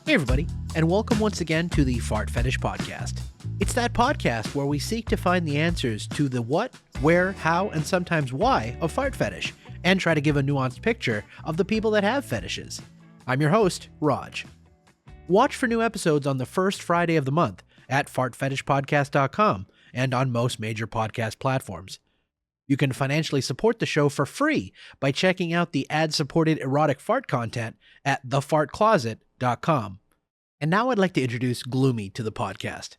Hey everybody, and welcome once again to the Fart Fetish Podcast. It's that podcast where we seek to find the answers to the what, where, how, and sometimes why of fart fetish, and try to give a nuanced picture of the people that have fetishes. I'm your host, Raj. Watch for new episodes on the first Friday of the month at fartfetishpodcast.com and on most major podcast platforms. You can financially support the show for free by checking out the ad-supported erotic fart content at thefartcloset.com. And now I'd like to introduce Gloomy to the podcast.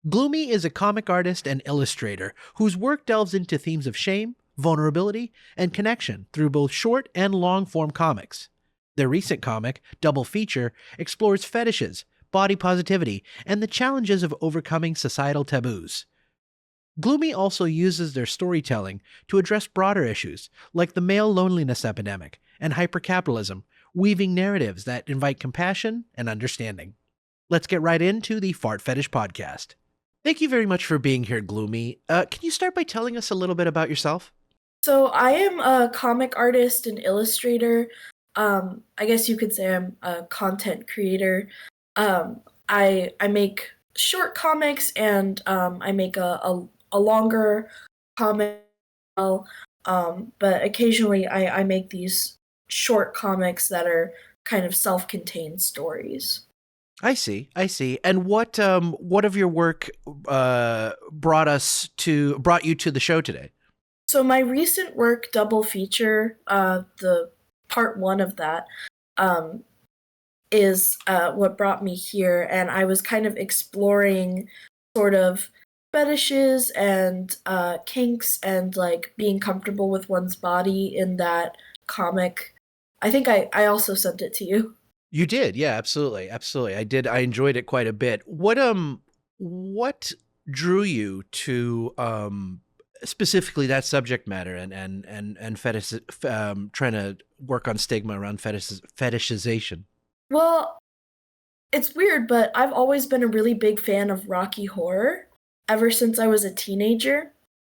Gloomy is a comic artist and illustrator whose work delves into themes of shame, vulnerability, and connection through both short and long-form comics. Their recent comic, Double Feature, explores fetishes, body positivity, and the challenges of overcoming societal taboos. Gloomy also uses their storytelling to address broader issues like the male loneliness epidemic and hyper-capitalism, weaving narratives that invite compassion and understanding. Let's get right into the Fart Fetish Podcast. Thank you very much for being here, Gloomy. Can you start by telling us a little bit about yourself? So I am a comic artist and illustrator. I guess you could say I'm a content creator. I make short comics and I make a longer comic. But occasionally I make these short comics that are kind of self-contained stories. I see. And what of your work brought you to the show today? So my recent work, Double Feature, the part one of that, is what brought me here, and I was kind of exploring sort of fetishes and kinks and like being comfortable with one's body in that comic. I think I also sent it to you. You did, yeah, absolutely. I did. I enjoyed it quite a bit. What drew you to specifically that subject matter and fetish, trying to work on stigma around fetishization? Well, it's weird, but I've always been a really big fan of Rocky Horror ever since I was a teenager.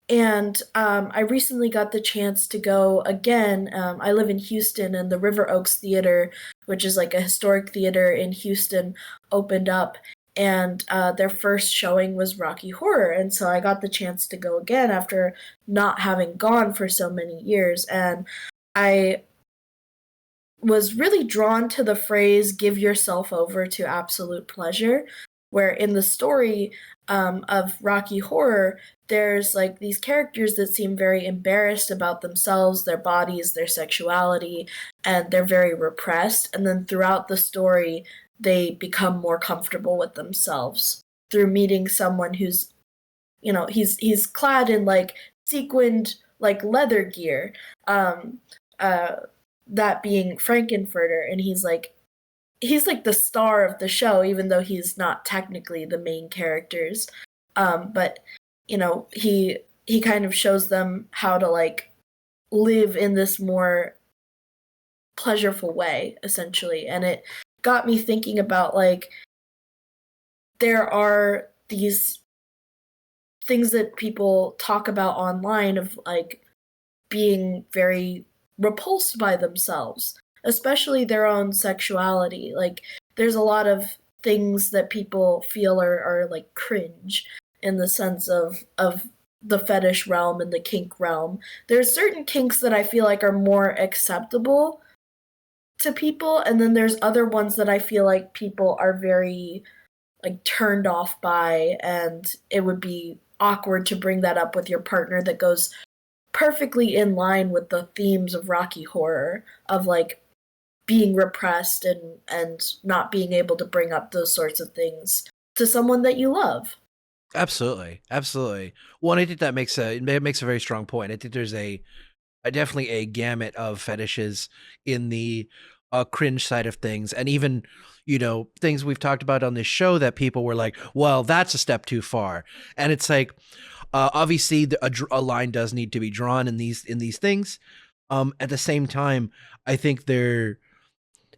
And I recently got the chance to go again. I live in Houston, and the River Oaks Theater, which is like a historic theater in Houston, opened up. And their first showing was Rocky Horror. And so I got the chance to go again after not having gone for so many years. And I was really drawn to the phrase, give yourself over to absolute pleasure, where in the story of Rocky Horror, there's like these characters that seem very embarrassed about themselves, their bodies, their sexuality, and they're very repressed. And then throughout the story, they become more comfortable with themselves through meeting someone who's, he's clad in like sequined like leather gear, that being Frankenfurter, and he's like the star of the show, even though he's not technically the main characters. But he kind of shows them how to like live in this more pleasureful way, essentially. And it got me thinking about like there are these things that people talk about online of like being very repulsed by themselves, especially their own sexuality. Like there's a lot of things that people feel are like cringe in the sense of the fetish realm and the kink realm. There's certain kinks that I feel like are more acceptable to people, and then there's other ones that I feel like people are very like turned off by, and it would be awkward to bring that up with your partner. That goes perfectly in line with the themes of Rocky Horror of like being repressed and not being able to bring up those sorts of things to someone that you love. Absolutely. Well, and I think that makes a very strong point. I think there's definitely a gamut of fetishes in the cringe side of things, and even things we've talked about on this show that people were like, well, that's a step too far. And it's like, obviously a line does need to be drawn in these things. At the same time, I think there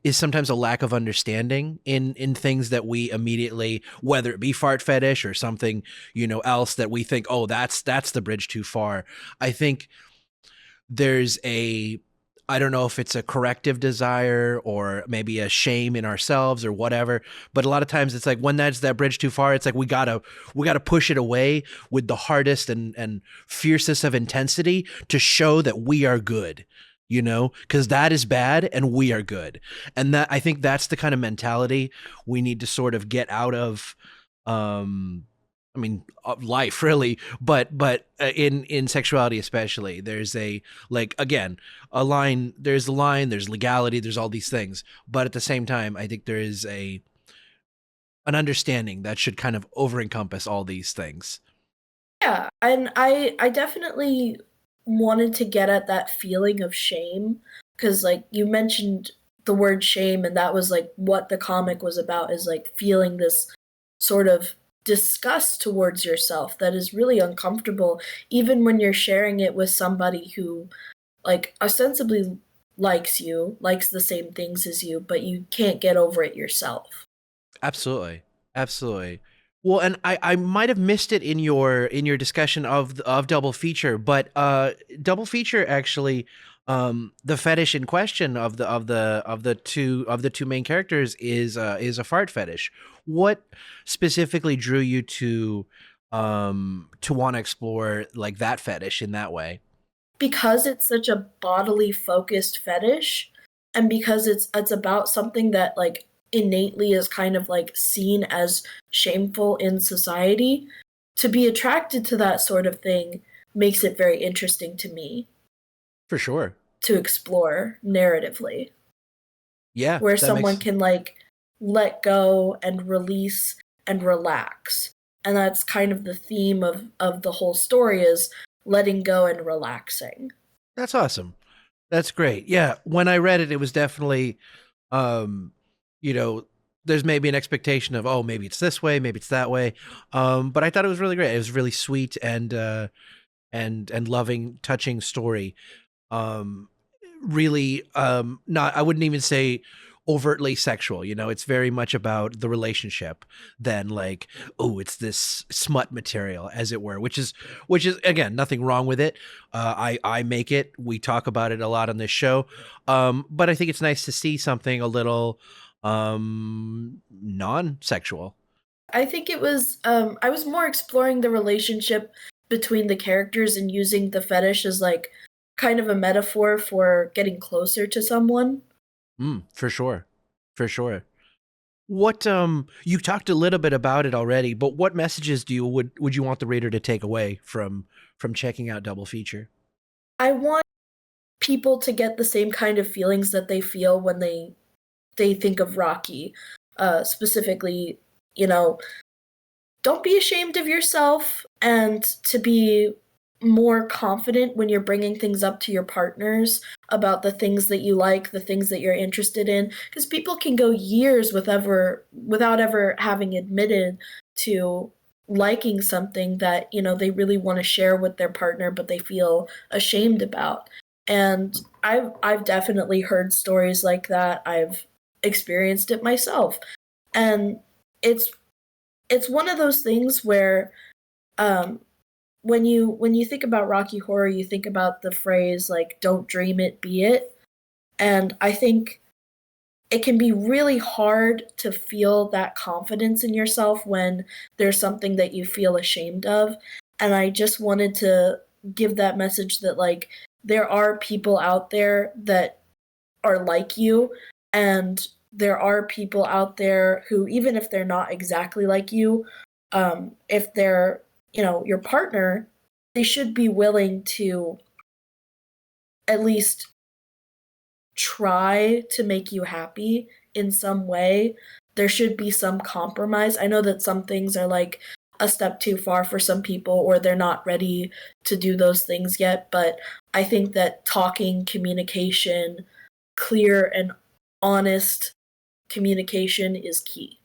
is sometimes a lack of understanding in things that we immediately, whether it be fart fetish or something, else that we think, oh, that's the bridge too far. I think there's a I don't know if it's a corrective desire or maybe a shame in ourselves or whatever. But a lot of times it's like when that's that bridge too far, it's like we gotta push it away with the hardest and fiercest of intensity to show that we are good. Because that is bad and we are good. And that I think that's the kind of mentality we need to sort of get out of. I mean, life really, but in sexuality especially, there's a like again a line. There's a line. There's legality. There's all these things, but at the same time, I think there is a an understanding that should kind of over encompass all these things. Yeah, and I definitely wanted to get at that feeling of shame because like you mentioned the word shame and that was like what the comic was about is like feeling this sort of disgust towards yourself that is really uncomfortable even when you're sharing it with somebody who like ostensibly likes you, likes the same things as you, but you can't get over it yourself. Absolutely, absolutely. Well, and I might have missed it in your discussion of double feature, but double feature actually, the fetish in question of the two main characters is a fart fetish. What specifically drew you to want to explore like that fetish in that way? Because it's such a bodily focused fetish and because it's about something that like innately is kind of like seen as shameful in society, to be attracted to that sort of thing makes it very interesting to me For sure. to explore narratively, Yeah, where that someone makes can like let go and release and relax. And that's kind of the theme of the whole story is letting go and relaxing. that's awesome. That's great. Yeah, when I read it, it was definitely, um, you know, there's maybe an expectation of, oh, maybe it's this way, maybe it's that way, but I thought it was really great. It was really sweet and loving, touching story. Um, really, not I wouldn't even say overtly sexual. It's very much about the relationship than like, oh, it's this smut material, as it were, which is again nothing wrong with it. I make it. We talk about it a lot on this show, but I think it's nice to see something a little non-sexual. I think it was I was more exploring the relationship between the characters and using the fetish as like kind of a metaphor for getting closer to someone. For sure, for sure. What you talked a little bit about it already, but what messages do you would you want the reader to take away from checking out Double Feature? I want people to get the same kind of feelings that they feel when they think of Rocky. Specifically, you know, don't be ashamed of yourself and to be more confident when you're bringing things up to your partners about the things that you like, the things that you're interested in because people can go years without ever having admitted to liking something that, they really want to share with their partner but they feel ashamed about. And I've definitely heard stories like that. I've experienced it myself. And it's it's one of those things where um, when you think about Rocky Horror, you think about the phrase like "Don't dream it, be it," and I think it can be really hard to feel that confidence in yourself when there's something that you feel ashamed of. And I just wanted to give that message that like there are people out there that are like you and there are people out there who even if they're not exactly like you, if they're your partner, they should be willing to at least try to make you happy in some way. There should be some compromise. I know that some things are like a step too far for some people or they're not ready to do those things yet, but I think that talking, communication, clear and honest communication is key.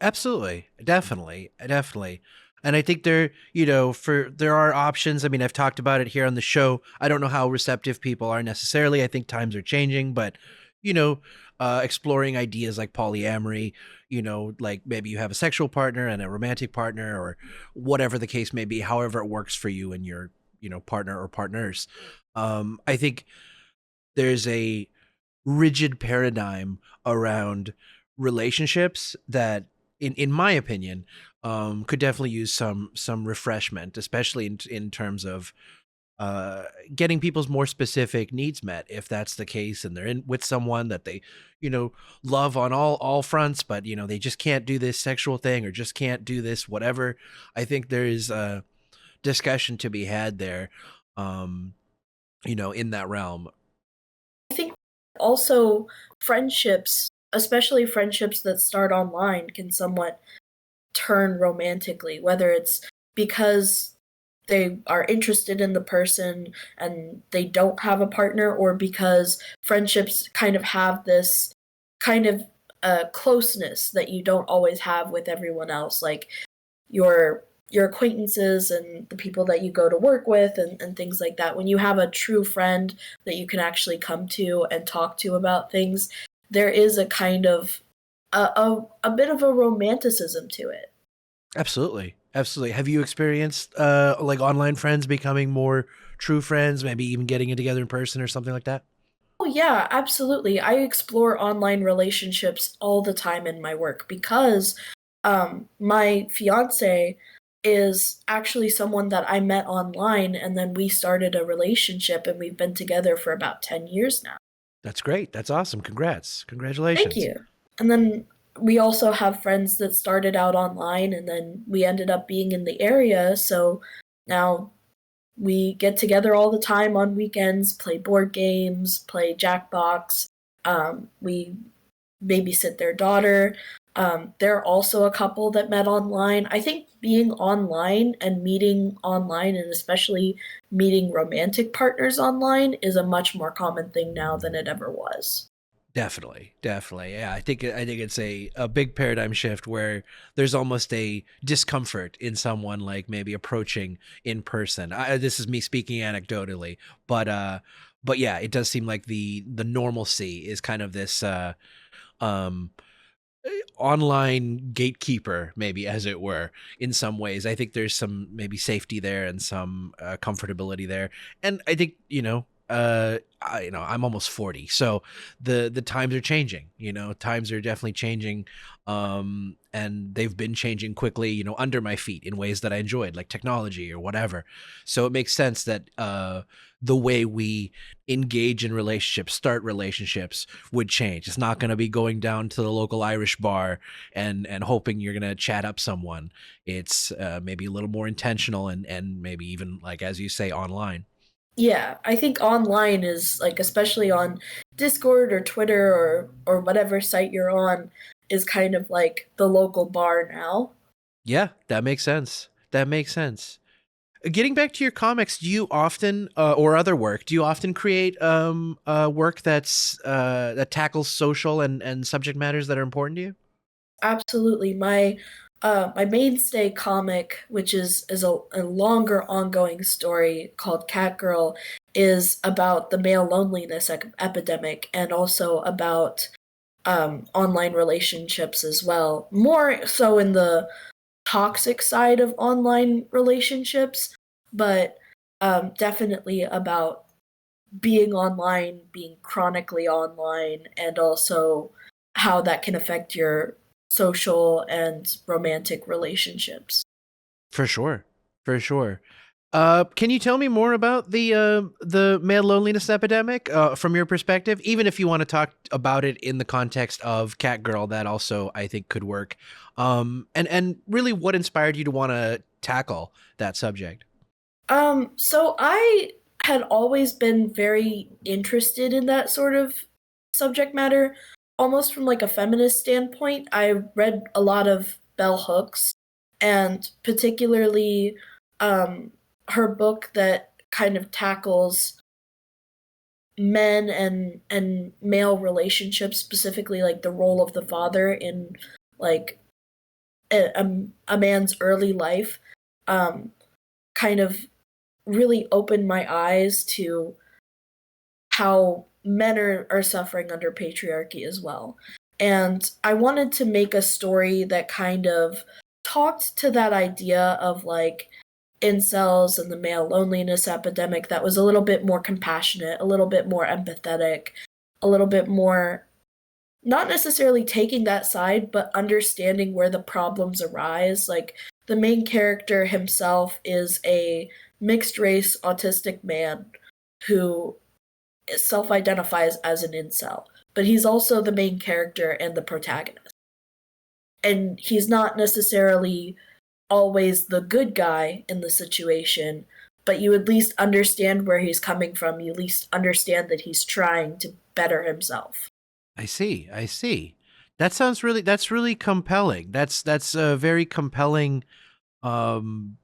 Absolutely, definitely, definitely. And I think there are options. I mean, I've talked about it here on the show. I don't know how receptive people are necessarily. I think times are changing, but you know, exploring ideas like polyamory, like maybe you have a sexual partner and a romantic partner or whatever the case may be, however it works for you and your, partner or partners. I think there's a rigid paradigm around relationships that, in my opinion, could definitely use some refreshment, especially in terms of getting people's more specific needs met, if that's the case, and they're in with someone that they, you know, love on all fronts, but they just can't do this sexual thing or just can't do this whatever. I think there is a discussion to be had there, um, in that realm. I think also friendships, especially friendships that start online, can somewhat turn romantically, whether it's because they are interested in the person and they don't have a partner, or because friendships kind of have this kind of closeness that you don't always have with everyone else, like your acquaintances and the people that you go to work with, and things like that. When you have a true friend that you can actually come to and talk to about things, there is a kind of a bit of a romanticism to it. Absolutely. Absolutely. Have you experienced like online friends becoming more true friends, maybe even getting it together in person or something like that? Oh, yeah, absolutely. I explore online relationships all the time in my work because my fiance is actually someone that I met online, and then we started a relationship, and we've been together for about 10 years now. That's great. That's awesome. Congrats. Thank Congratulations. you. And then we also have friends that started out online, and then we ended up being in the area. So now we get together all the time on weekends, play board games, play Jackbox. We babysit their daughter. They're also a couple that met online. I think being online and meeting online, and especially meeting romantic partners online, is a much more common thing now than it ever was. Definitely, definitely. Yeah, I think it's a big paradigm shift where there's almost a discomfort in someone like maybe approaching in person. This is me speaking anecdotally, but yeah, it does seem like the normalcy is kind of this um online gatekeeper, maybe, as it were. In some ways, I think there's some maybe safety there and some comfortability there, and I think I'm almost 40, so the times are changing. Times are definitely changing, and they've been changing quickly, under my feet in ways that I enjoyed, like technology or whatever. So it makes sense that the way we engage in relationships, start relationships, would change. It's not going to be going down to the local Irish bar and hoping you're going to chat up someone. It's maybe a little more intentional and maybe even, like as you say, online. Yeah, I think online is like, especially on Discord or Twitter or whatever site you're on, is kind of like the local bar now. Yeah, that makes sense. That makes sense. Getting back to your comics, do you often or other work, do you often create work that tackles social and subject matters that are important to you? Absolutely. My mainstay comic, which is a longer ongoing story called Cat Girl, is about the male loneliness epidemic, and also about online relationships as well. More so in the toxic side of online relationships, but definitely about being online, being chronically online, and also how that can affect your social and romantic relationships. For sure. For sure. Can you tell me more about the male loneliness epidemic from your perspective? Even if you want to talk about it in the context of Catgirl, that also I think could work. And really, what inspired you to want to tackle that subject? So I had always been very interested in that sort of subject matter, almost from like a feminist standpoint. I read a lot of bell hooks, and particularly um, her book that kind of tackles men and male relationships, specifically like the role of the father in like a man's early life, um, kind of really opened my eyes to how men are suffering under patriarchy as well. And I wanted to make a story that kind of talked to that idea of like incels and the male loneliness epidemic that was a little bit more compassionate, a little bit more empathetic, a little bit more not necessarily taking that side, but understanding where the problems arise. Like the main character himself is a mixed race autistic man who self identifies as an incel, but he's also the main character and the protagonist. And he's not necessarily always the good guy in the situation, but you at least understand where he's coming from. You at least understand that he's trying to better himself. I see. I see. That's really compelling. That's a very compelling um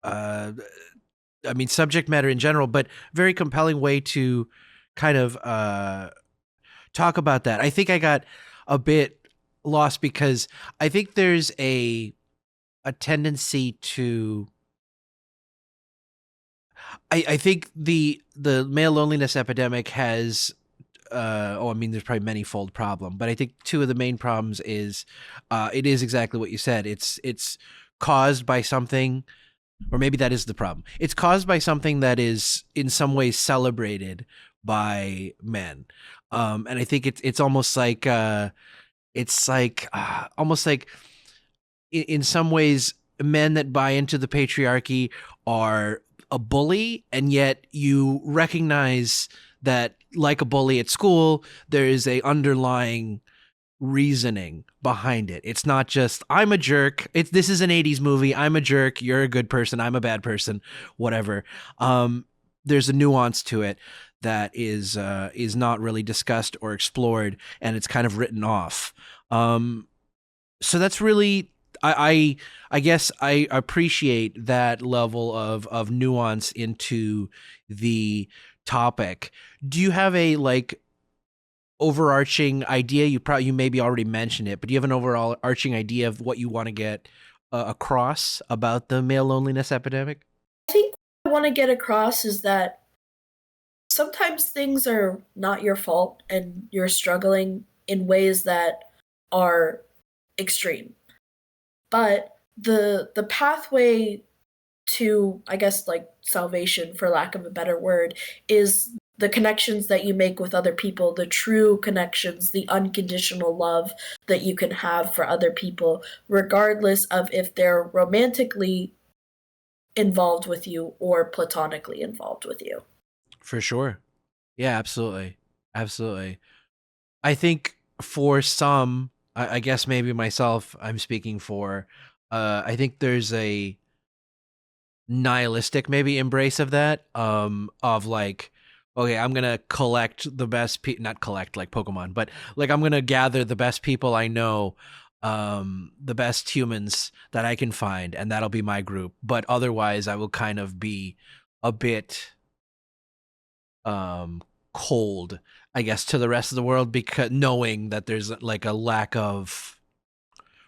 uh I mean subject matter in general, but very compelling way to kind of talk about that. I think I got a bit lost because I think there's a tendency to I think the male loneliness epidemic has I mean there's probably manyfold problem, but I think two of the main problems is it is exactly what you said. It's caused by something, or maybe that is the problem. It's caused by something that is in some ways celebrated by men. And I think it's almost like almost like in some ways men that buy into the patriarchy are a bully, and yet you recognize that like a bully at school there is a underlying reasoning behind it. It's not just I'm a jerk. This is an 80s movie. I'm a jerk, you're a good person, I'm a bad person, whatever. There's a nuance to it that is not really discussed or explored, and it's kind of written off. So that's really I guess I appreciate that level of nuance into the topic. Do you have a like overarching idea? You maybe already mentioned it, but do you have an overall arching idea of what you want to get across about the male loneliness epidemic? I think what I want to get across is that sometimes things are not your fault and you're struggling in ways that are extreme. But the pathway to, I guess, like salvation for lack of a better word, is the connections that you make with other people, the true connections, the unconditional love that you can have for other people, regardless of if they're romantically involved with you or platonically involved with you. For sure. Yeah, absolutely. Absolutely. I think for some, I guess maybe myself, I'm speaking for, I think there's a nihilistic maybe embrace of that, of like, okay, I'm gonna collect the best not collect like Pokemon, but like I'm gonna gather the best people I know, the best humans that I can find, and that'll be my group. But otherwise I will kind of be a bit um cold, I guess, to the rest of the world, because knowing that there's like a lack of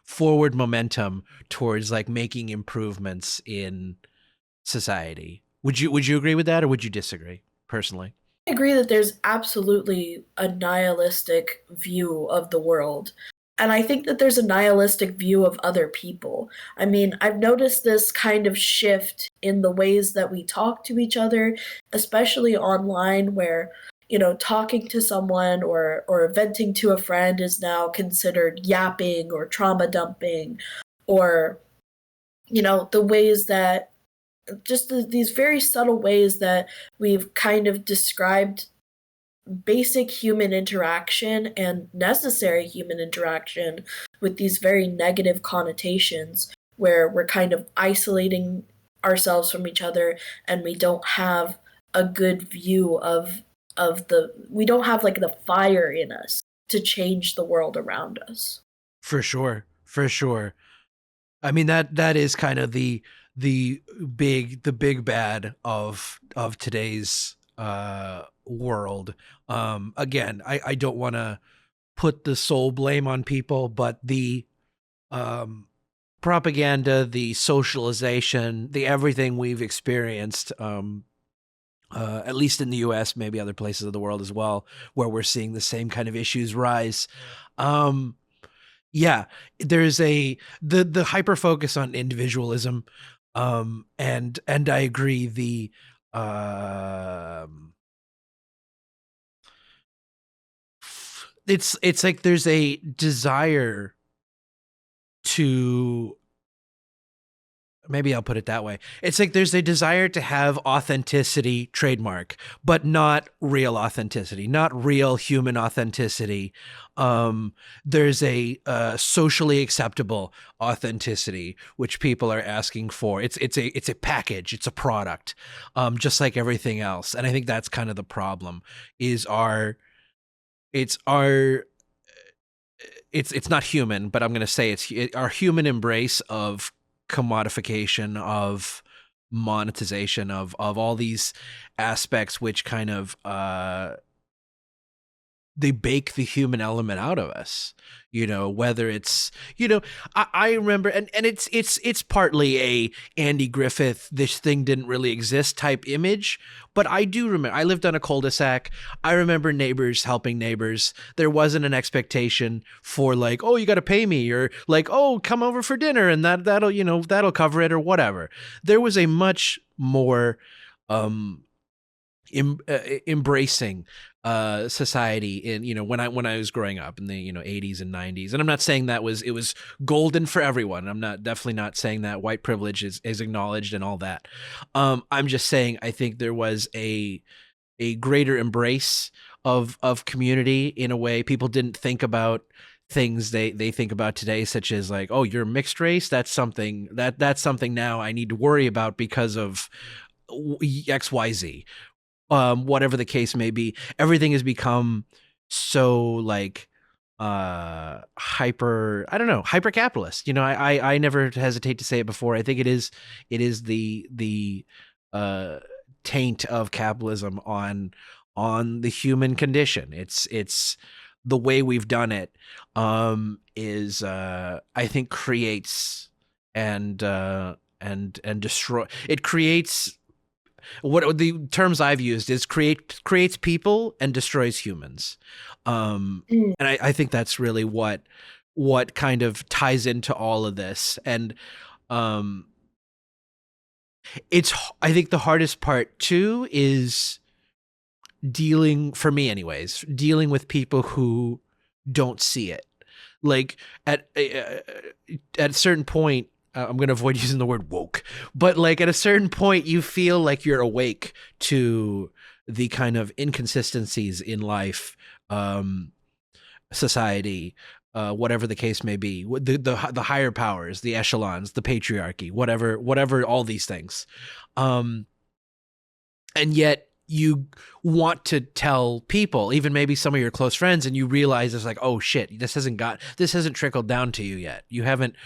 forward momentum towards like making improvements in society. Would you agree with that, or would you disagree personally? I agree that there's absolutely a nihilistic view of the world. And I think that there's a nihilistic view of other people. I mean, I've noticed this kind of shift in the ways that we talk to each other, especially online, where, talking to someone or venting to a friend is now considered yapping or trauma dumping, or, the ways that just these very subtle ways that we've kind of described basic human interaction and necessary human interaction with these very negative connotations, where we're kind of isolating ourselves from each other and we don't have a good view of the we don't have like the fire in us to change the world around us. For sure. For sure. I mean that is kind of the the big bad of today's world. Again, I don't want to put the sole blame on people, but the um propaganda, the socialization, the everything we've experienced, at least in the US, maybe other places of the world as well, where we're seeing the same kind of issues rise. Um, yeah, there's the hyper focus on individualism. And I agree. Um it's like there's a desire to, maybe I'll put it that way. It's like there's a desire to have authenticity trademark, but not real authenticity, not real human authenticity. There's a socially acceptable authenticity which people are asking for. It's a package, it's a product, just like everything else. And I think that's kind of the problem. Is our it's our it's not human, but I'm going to say our human embrace of commodification, of monetization, of all these aspects which kind of they bake the human element out of us. Whether it's, I remember, and it's partly a Andy Griffith, this thing didn't really exist type image, but I do remember, I lived on a cul-de-sac. I remember neighbors helping neighbors. There wasn't an expectation for like, oh, you got to pay me, or like, oh, come over for dinner and that'll cover it or whatever. There was a much more embracing society in, when I was growing up in the 80s and 90s. And I'm not saying it was golden for everyone. I'm definitely not saying that white privilege is acknowledged and all that. I'm just saying I think there was a greater embrace of community in a way people didn't think about things they think about today, such as like, oh, you're mixed race, that's something now I need to worry about because of XYZ. Whatever the case may be, everything has become so like hyper capitalist. I never hesitate to say it before. I think it is the uh taint of capitalism on the human condition. It's the way we've done it, is I think creates and destroy. It creates, what the terms I've used is creates people and destroys humans. Mm. And I think that's really what kind of ties into all of this. And um, I think the hardest part too is for me anyways, dealing with people who don't see it. Like at a certain point, I'm going to avoid using the word woke, but like at a certain point, you feel like you're awake to the kind of inconsistencies in life, society, whatever the case may be, the higher powers, the echelons, the patriarchy, whatever, all these things. And yet you want to tell people, even maybe some of your close friends, and you realize it's like, oh shit, this hasn't trickled down to you yet. You haven't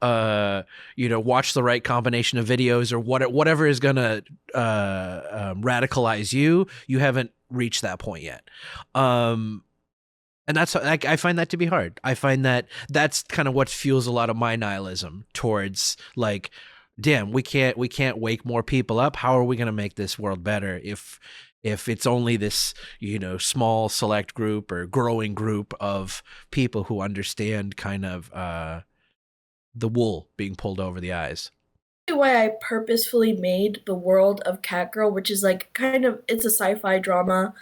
watched the right combination of videos, or whatever is gonna radicalize you. You haven't reached that point yet. And that's, I find that to be hard. I find that's kind of what fuels a lot of my nihilism towards like, damn, we can't wake more people up. How are we going to make this world better if it's only this, small select group or growing group of people who understand kind of the wool being pulled over the eyes? Why I purposefully made the world of Catgirl, which is like kind of, it's a sci-fi drama,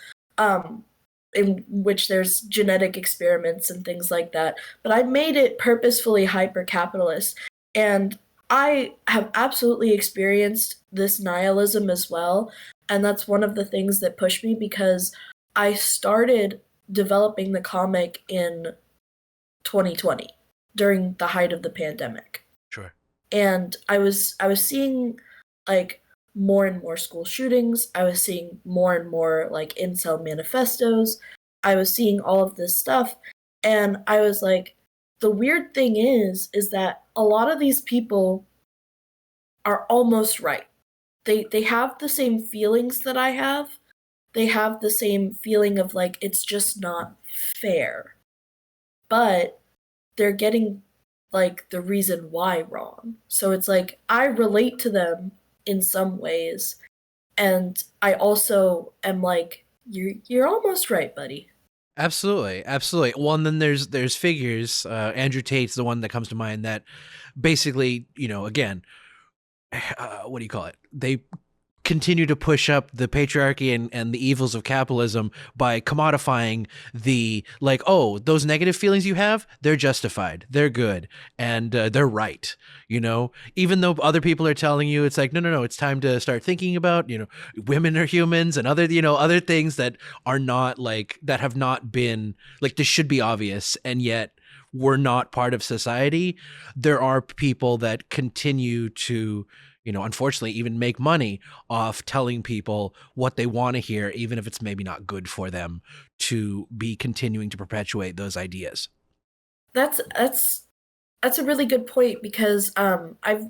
in which there's genetic experiments and things like that. But I made it purposefully hyper-capitalist, and I have absolutely experienced this nihilism as well, and that's one of the things that pushed me, because I started developing the comic in 2020 during the height of the pandemic. Sure. And I was seeing like more and more school shootings. I was seeing more and more like incel manifestos. I was seeing all of this stuff, and I was like, the weird thing is that a lot of these people are almost right. They have the same feelings that I have. They have the same feeling of like, it's just not fair. But they're getting like the reason why wrong. So it's like I relate to them in some ways, and I also am like, you're almost right, buddy. Absolutely. Well, and then there's figures. Andrew Tate's the one that comes to mind, that basically, again, what do you call it? They continue to push up the patriarchy and the evils of capitalism by commodifying the, like, oh, those negative feelings you have, they're justified, they're good, and they're right, even though other people are telling you it's like, no, it's time to start thinking about, women are humans and other, other things that are not like, that have not been like, this should be obvious, and yet we're not part of society. There are people that continue to, unfortunately, even make money off telling people what they want to hear, even if it's maybe not good for them, to be continuing to perpetuate those ideas. That's a really good point, because I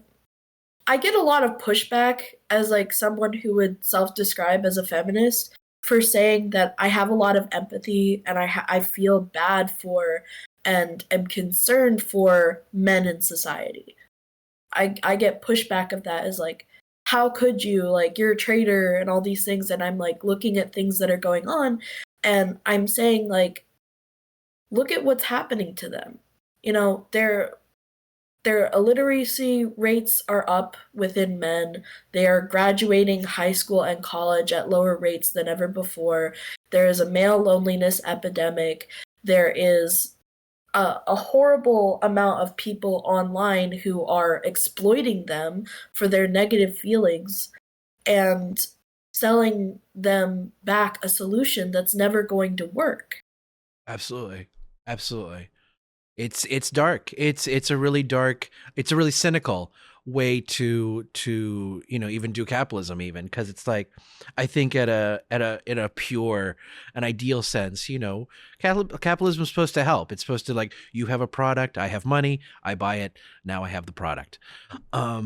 get a lot of pushback as like someone who would self-describe as a feminist for saying that I have a lot of empathy and I feel bad for and am concerned for men in society. I get pushback of that as like, how could you, like, you're a traitor and all these things, and I'm like looking at things that are going on, and I'm saying like, look at what's happening to them. Their illiteracy rates are up within men. They are graduating high school and college at lower rates than ever before. There is a male loneliness epidemic. There is a horrible amount of people online who are exploiting them for their negative feelings and selling them back a solution that's never going to work. Absolutely. Absolutely. It's dark. It's a really dark, it's a really cynical way to even do capitalism, even, because it's like, I think in a pure, an ideal sense, capitalism is supposed to help. It's supposed to, like, you have a product, I have money, I buy it, now I have the product. I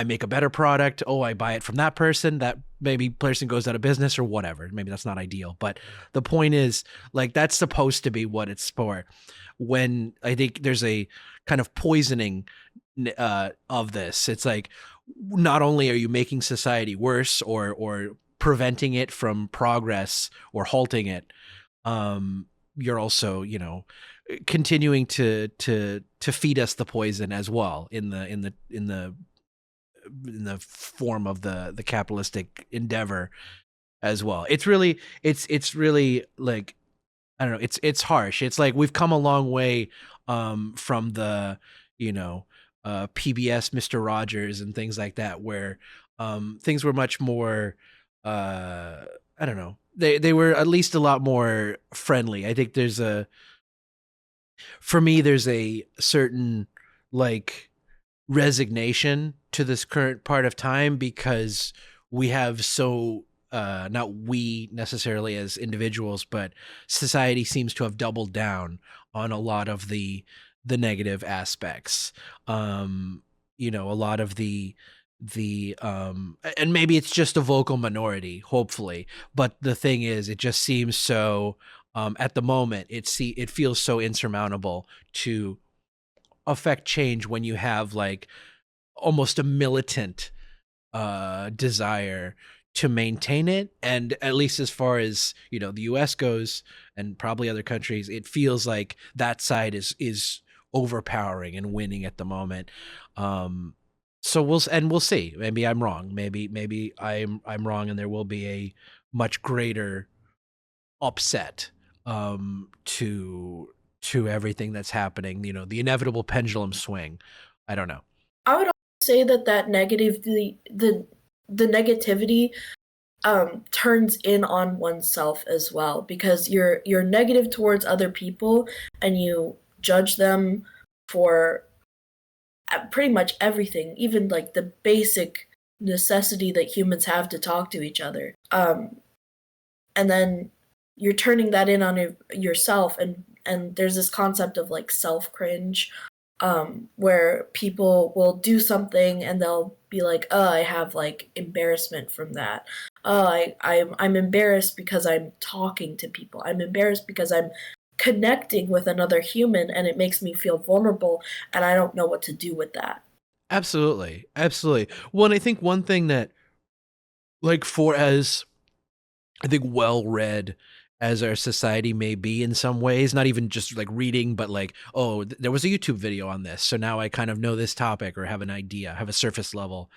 make a better product, oh, I buy it from that person, that maybe person goes out of business or whatever. Maybe that's not ideal, but the point is, like, that's supposed to be what it's for. When I think there's a kind of poisoning of this, it's like, not only are you making society worse or preventing it from progress or halting it, you're also, continuing to feed us the poison as well, in the form of the capitalistic endeavor as well. It's really like, I don't know. It's harsh. It's like, we've come a long way from the, PBS Mr. Rogers and things like that, where things were much more, I don't know. They were at least a lot more friendly. I think for me, there's a certain, like, resignation to this current part of time, because we have so, not we necessarily as individuals, but society seems to have doubled down on a lot of the negative aspects. A lot of the and maybe it's just a vocal minority, hopefully, but the thing is, it just seems so, at the moment, it feels so insurmountable to affect change when you have, like, almost a militant desire to maintain it. And at least as far as, the US goes, and probably other countries, it feels like that side is overpowering and winning at the moment. So we'll see. Maybe I'm wrong. Maybe I'm wrong, and there will be a much greater upset to everything that's happening, the inevitable pendulum swing. I don't know. I would also say that the negativity turns in on oneself as well, because you're negative towards other people and you judge them for pretty much everything, even like the basic necessity that humans have to talk to each other. And then you're turning that in on yourself, and there's this concept of like self cringe, where people will do something and they'll be like, "Oh, I have like embarrassment from that. Oh, I'm embarrassed because I'm talking to people. I'm embarrassed because I'm connecting with another human, and it makes me feel vulnerable, and I don't know what to do with that." Absolutely. Absolutely. Well, and I think one thing that, like, for as, I think, well read as our society may be in some ways, not even just like reading, but like, oh, there was a YouTube video on this, so now I kind of know this topic or have an idea, have a surface level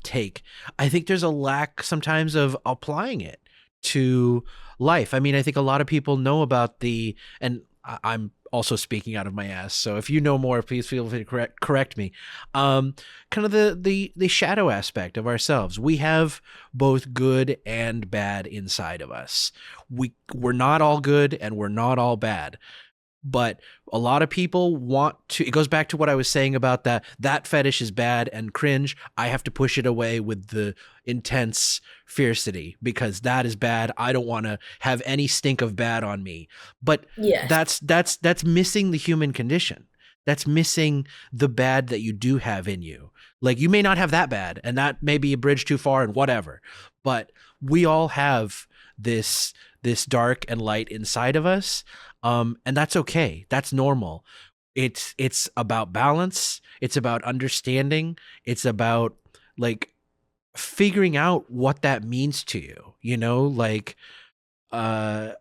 take. I think there's a lack sometimes of applying it to life. I mean, I think a lot of people know about and I'm also speaking out of my ass. So if you know more, please feel free to correct me. Kind of the shadow aspect of ourselves. We have both good and bad inside of us. We're not all good and we're not all bad. But a lot of people want to, it goes back to what I was saying about that fetish is bad and cringe. I have to push it away with the intense fiercity because that is bad. I don't want to have any stink of bad on me. But Yes. that's missing the human condition. That's missing the bad that you do have in you. Like, you may not have that bad, and that may be a bridge too far and whatever. But we all have this dark and light inside of us. And that's okay. That's normal. It's about balance. It's about understanding. It's about, like, figuring out what that means to you. Like, uh,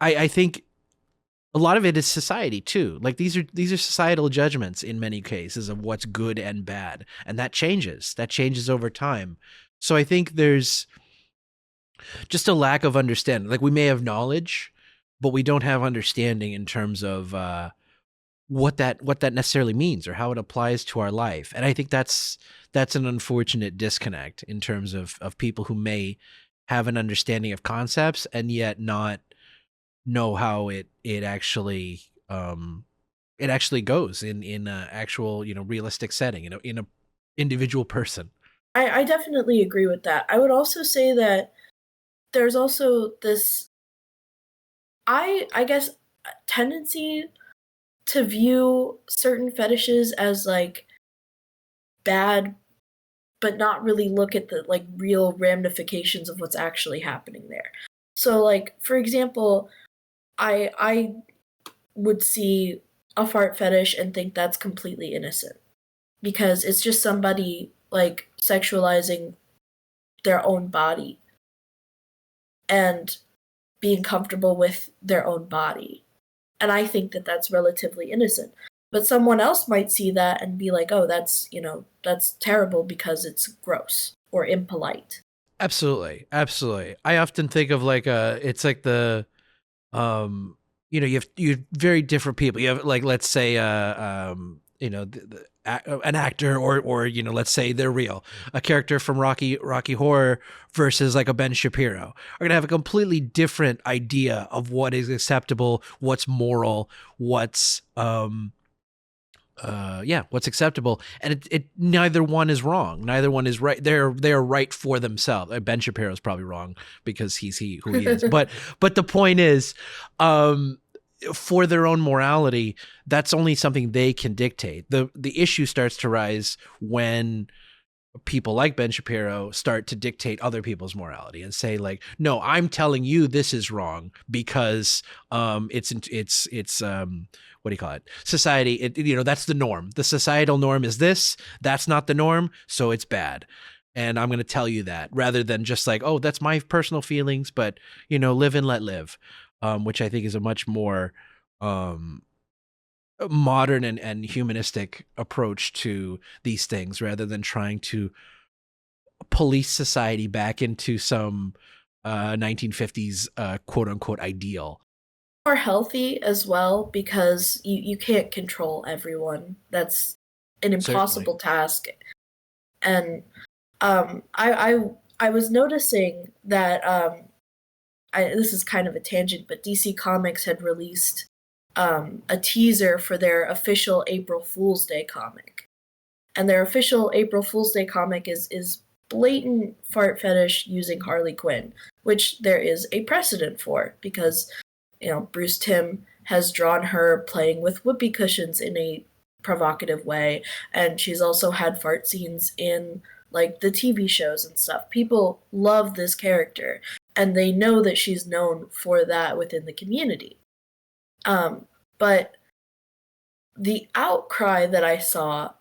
I think a lot of it is society too. Like, these are societal judgments in many cases of what's good and bad, and that changes. That changes over time. So I think there's just a lack of understanding. Like, we may have knowledge, but we don't have understanding in terms of what that necessarily means or how it applies to our life. And I think that's an unfortunate disconnect in terms of people who may have an understanding of concepts and yet not know how it actually goes in a actual, realistic setting, in a individual person. I definitely agree with that. I would also say that there's also this, I guess, tendency to view certain fetishes as like bad, but not really look at the like real ramifications of what's actually happening there. So like, for example, I would see a fart fetish and think that's completely innocent because it's just somebody like sexualizing their own body and being comfortable with their own body. And I think that that's relatively innocent. But someone else might see that and be like, "Oh, that's terrible because it's gross or impolite." Absolutely, absolutely. I often think of, like, it's like um you have very different people. You have, like, let's say an actor, or let's say they're real, a character from Rocky Horror versus like a Ben Shapiro are going to have a completely different idea of what is acceptable, what's moral, what's acceptable, and it neither one is wrong, neither one is right. They're right for themselves. Ben Shapiro's probably wrong because he's who he is, but the point is, for their own morality, that's only something they can dictate. The issue starts to rise when people like Ben Shapiro start to dictate other people's morality and say, like, no, I'm telling you this is wrong because it's what do you call it? Society. That's the norm. The societal norm is this. That's not the norm, so it's bad. And I'm going to tell you that, rather than just like, oh, that's my personal feelings, but live and let live, which I think is a much more modern and humanistic approach to these things, rather than trying to police society back into some 1950s quote unquote ideal. More healthy as well because you can't control everyone. That's an Certainly. impossible task. And I was noticing that this is kind of a tangent, but DC Comics had released a teaser for their official April Fool's Day comic, and their official April Fool's Day comic is blatant fart fetish using Harley Quinn, which there is a precedent for because Bruce Timm has drawn her playing with whoopee cushions in a provocative way, and she's also had fart scenes in like the TV shows and stuff. People love this character, and they know that she's known for that within the community. But the outcry that I saw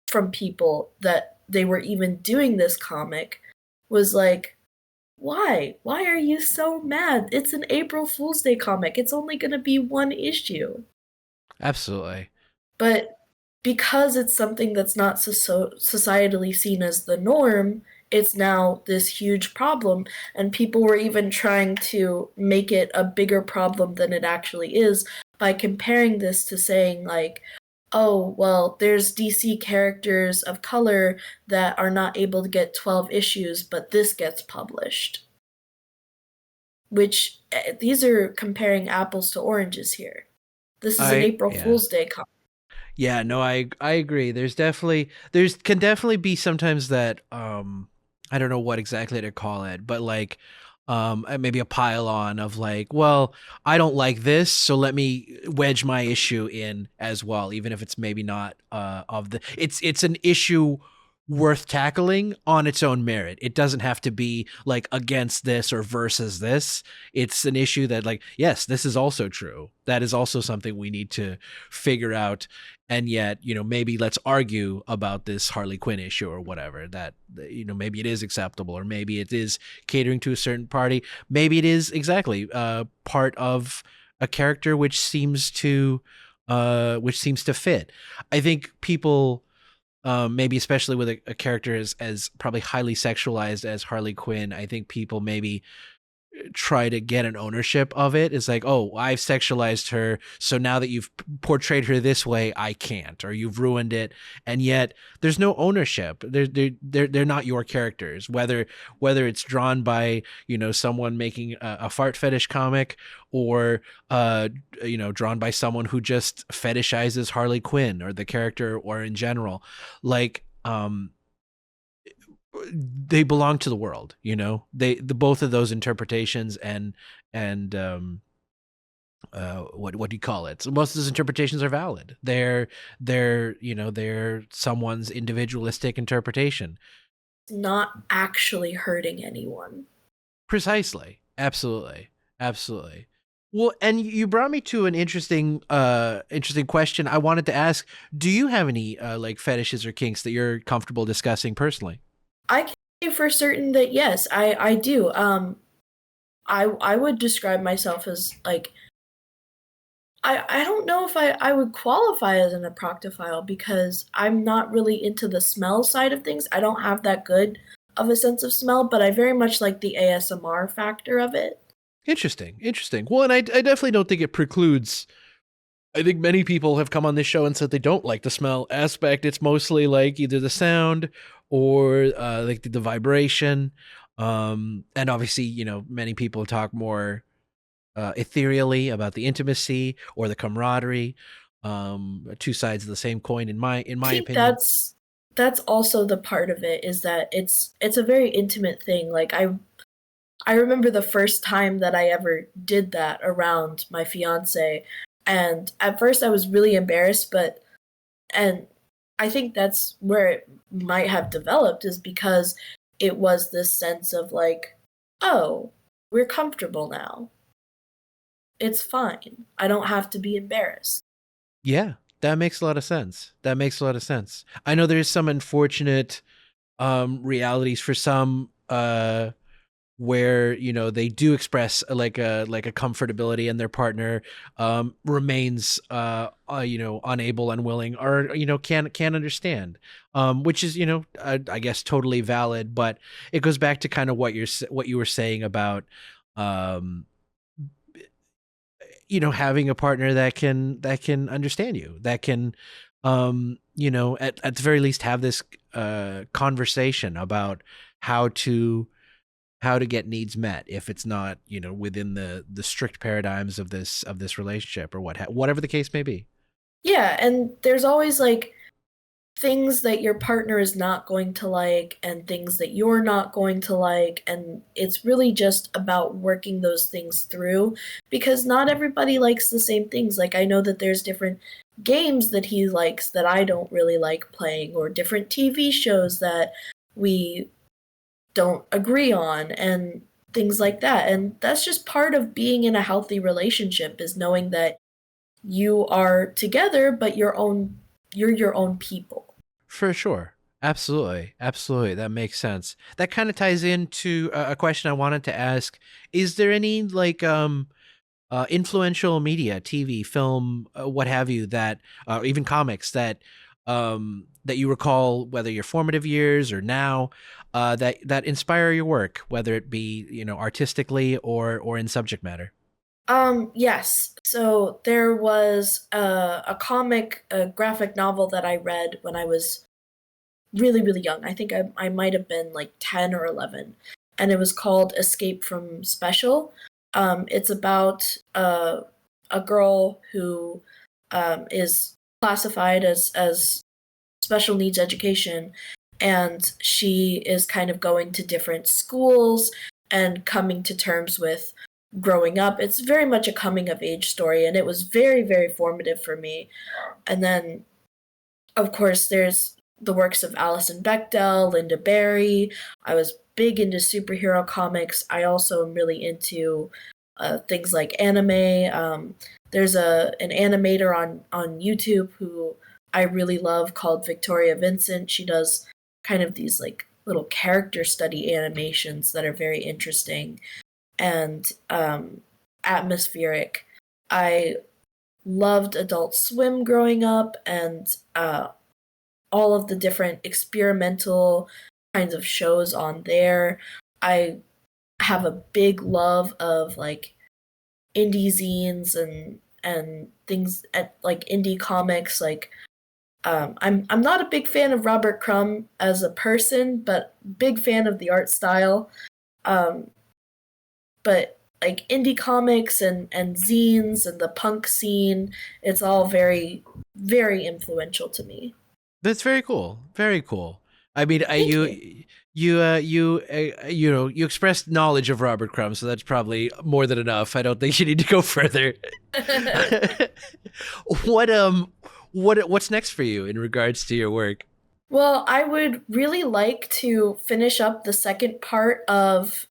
from people that they were even doing this comic was like, why? Why are you so mad? It's an April Fool's Day comic. It's only going to be one issue. Absolutely. But because it's something that's not societally seen as the norm, it's now this huge problem. And people were even trying to make it a bigger problem than it actually is by comparing this to saying, like, oh, well, there's DC characters of color that are not able to get 12 issues, but this gets published. Which, these are comparing apples to oranges here. This is an April Yeah. Fool's Day comic. Yeah, no, I agree. Can definitely be sometimes that I don't know what exactly to call it, but like maybe a pile on of like, well, I don't like this, so let me wedge my issue in as well, even if it's maybe not of the it's an issue worth tackling on its own merit. It doesn't have to be like against this or versus this. It's an issue that, like, yes, this is also true. That is also something we need to figure out. And yet, maybe let's argue about this Harley Quinn issue or whatever, that, maybe it is acceptable, or maybe it is catering to a certain party. Maybe it is exactly part of a character which seems to fit. I think people, maybe especially with a character as probably highly sexualized as Harley Quinn, I think people maybe try to get an ownership of it. It's like, oh, I've sexualized her, so now that you've portrayed her this way, I can't, or you've ruined it. And yet there's no ownership. They're not your characters, whether it's drawn by someone making a fart fetish comic, or drawn by someone who just fetishizes Harley Quinn or the character, or in general. Like, they belong to the world, the both of those interpretations, and what do you call it? So most of those interpretations are valid. They're someone's individualistic interpretation. Not actually hurting anyone. Precisely. Absolutely. Well, and you brought me to an interesting question I wanted to ask. Do you have any like fetishes or kinks that you're comfortable discussing personally? I can say for certain that yes, I do. I would describe myself as like, I don't know if I would qualify as an eproctophile, because I'm not really into the smell side of things. I don't have that good of a sense of smell, but I very much like the ASMR factor of it. Interesting. Well, and I definitely don't think it precludes. I think many people have come on this show and said they don't like the smell aspect. It's mostly like either the sound or like the vibration. And obviously, many people talk more ethereally about the intimacy or the camaraderie. Two sides of the same coin, in my I think opinion. that's also the part of it, is that it's a very intimate thing. Like, I remember the first time that I ever did that around my fiance, and at first I was really embarrassed, and I think that's where it might have developed, is because it was this sense of like, oh, we're comfortable now. It's fine. I don't have to be embarrassed. Yeah, that makes a lot of sense. I know there's some unfortunate realities for some where they do express like a comfortability, and their partner remains unable, unwilling, or can't understand, which is I guess totally valid. But it goes back to kind of what you were saying about um having a partner that can understand you, that can at the very least have this conversation about how to get needs met, if it's not within the strict paradigms of this relationship, or whatever the case may be. Yeah, and there's always like things that your partner is not going to like, and things that you're not going to like, and it's really just about working those things through, because not everybody likes the same things. Like, I know that there's different games that he likes that I don't really like playing, or different TV shows that we don't agree on, and things like that. And that's just part of being in a healthy relationship, is knowing that you are together, but you're your own people. For sure. Absolutely. That makes sense. That kind of ties into a question I wanted to ask. Is there any like influential media, TV, film, what have you, that even comics that that you recall, whether your formative years or now, that inspire your work, whether it be, you know, artistically or in subject matter? Yes. So there was a graphic novel that I read when I was really, really young. I think I might have been like 10 or 11. And it was called Escape from Special. It's about a girl who is classified as special needs education, and she is kind of going to different schools and coming to terms with growing up. It's very much a coming of age story, and it was very, very formative for me. And then, of course, there's the works of Alison Bechdel, Linda Barry. I was big into superhero comics. I also am really into things like anime. There's an animator on YouTube who I really love called Victoria Vincent. She does kind of these like little character study animations that are very interesting and atmospheric. I loved Adult Swim growing up, and all of the different experimental kinds of shows on there. I have a big love of like indie zines and things at like indie comics. Like I'm not a big fan of Robert Crumb as a person, but big fan of the art style. Um, but like indie comics and zines and the punk scene, it's all very, very influential to me. That's very cool. Very cool. I mean, Thank you. you know, you expressed knowledge of Robert Crumb, so that's probably more than enough. I don't think you need to go further. what what's next for you in regards to your work? Well, I would really like to finish up the second part of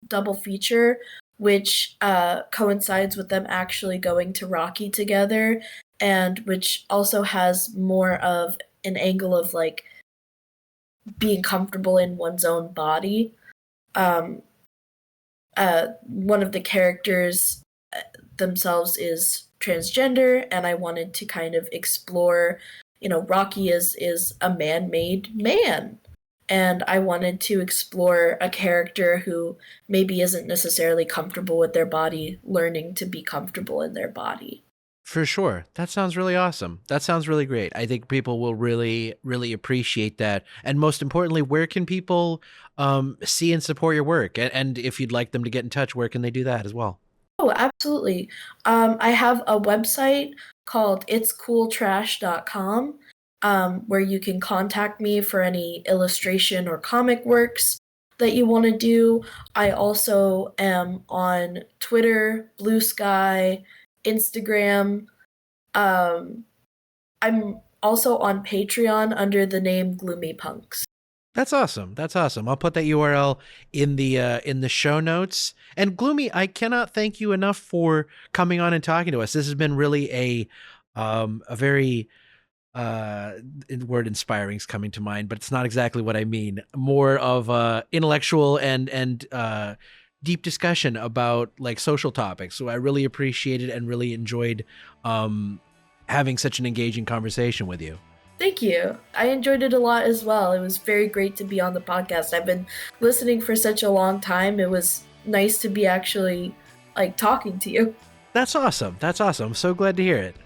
Double Feature, which coincides with them actually going to Rocky together, and which also has more of an angle of like being comfortable in one's own body. Um, One of the characters themselves is transgender, and I wanted to kind of explore, you know, Rocky is a man-made man. And I wanted to explore a character who maybe isn't necessarily comfortable with their body, learning to be comfortable in their body. For sure. That sounds really awesome. That sounds really great. I think people will really, really appreciate that. And most importantly, where can people see and support your work? And if you'd like them to get in touch, where can they do that as well? Oh, absolutely. I have a website called itscooltrash.com, where you can contact me for any illustration or comic works that you want to do. I also am on Twitter, Blue Sky, Instagram. Um, I'm also on Patreon under the name Gloomy Punks. That's awesome. That's awesome. I'll put that URL in the show notes. And Gloomy, I cannot thank you enough for coming on and talking to us. This has been really a very the word inspiring is coming to mind, but it's not exactly what I mean. More of intellectual and deep discussion about like social topics. So I really appreciated and really enjoyed having such an engaging conversation with you. Thank you. I enjoyed it a lot as well. It was very great to be on the podcast. I've been listening for such a long time. It was nice to be actually like talking to you. That's awesome. That's awesome. I'm so glad to hear it.